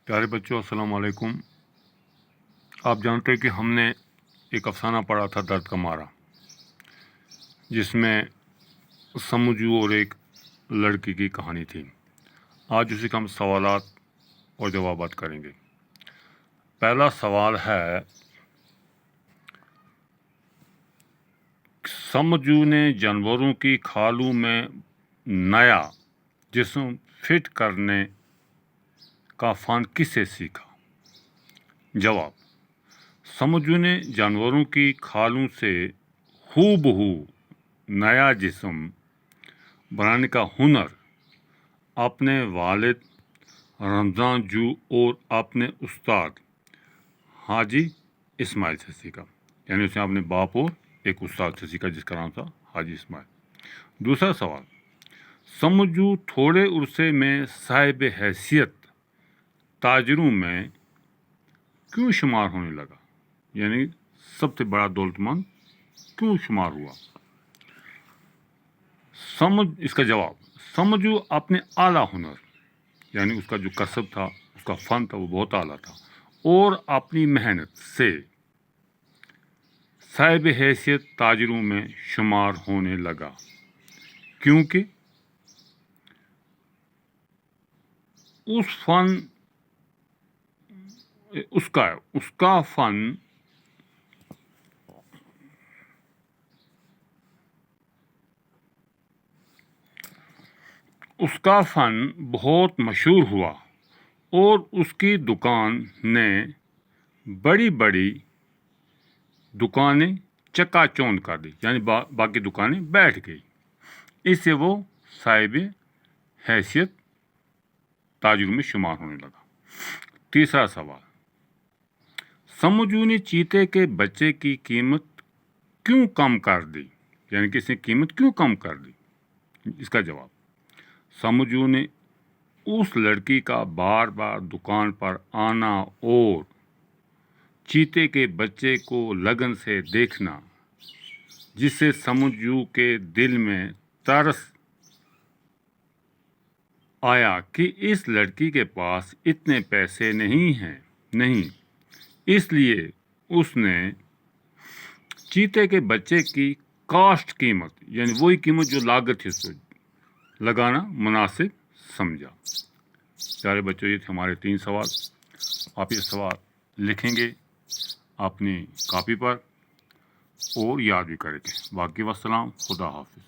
پیارے بچوں السلام علیکم۔ آپ جانتے ہیں کہ ہم نے ایک افسانہ پڑھا تھا درد کا مارا، جس میں سمجھو اور ایک لڑکی کی کہانی تھی۔ آج اسی کا ہم سوالات اور جوابات کریں گے۔ پہلا سوال ہے، سمجھو نے جانوروں کی کھالوں میں نیا جسم فٹ کرنے کا فن کس سے سیکھا؟ جواب: سمجھو نے جانوروں کی کھالوں سے ہو بہو نیا جسم بنانے کا ہنر اپنے والد رمضان جو اور اپنے استاد حاجی اسماعیل سے سیکھا۔ یعنی اسے اپنے باپ اور ایک استاد سے سیکھا جس کا نام تھا حاجی اسماعیل۔ دوسرا سوال، سمجھو تھوڑے عرصے میں صاحب حیثیت تاجروں میں کیوں شمار ہونے لگا؟ یعنی سب سے بڑا دولت مند کیوں شمار ہوا؟ اس کا جواب: سمجھو اپنے اعلیٰ ہنر، یعنی اس کا جو کسب تھا، اس کا فن تھا، وہ بہت اعلیٰ تھا، اور اپنی محنت سے صاحب حیثیت تاجروں میں شمار ہونے لگا، کیونکہ اس کا فن بہت مشہور ہوا اور اس کی دکان نے بڑی بڑی دکانیں چکا چوند کر دی، یعنی باقی دکانیں بیٹھ گئی۔ اس سے وہ صاحب حیثیت تاجروں میں شمار ہونے لگا۔ تیسرا سوال، سمجھو نے چیتے کے بچے کی قیمت کیوں کم کر دی؟ یعنی کہ اس نے قیمت کیوں کم کر دی؟ اس کا جواب: سمجھو نے اس لڑکی کا بار بار دکان پر آنا اور چیتے کے بچے کو لگن سے دیکھنا، جس سے سمجھو کے دل میں ترس آیا کہ اس لڑکی کے پاس اتنے پیسے نہیں، اس لیے اس نے چیتے کے بچے کی کاسٹ قیمت، یعنی وہی قیمت جو لاگت ہے، اس لگانا مناسب سمجھا۔ پیارے بچوں، یہ تھے ہمارے 3 سوال۔ آپ یہ سوال لکھیں گے اپنی کاپی پر اور یاد بھی کریں گے۔ باقی والسلام، خدا حافظ۔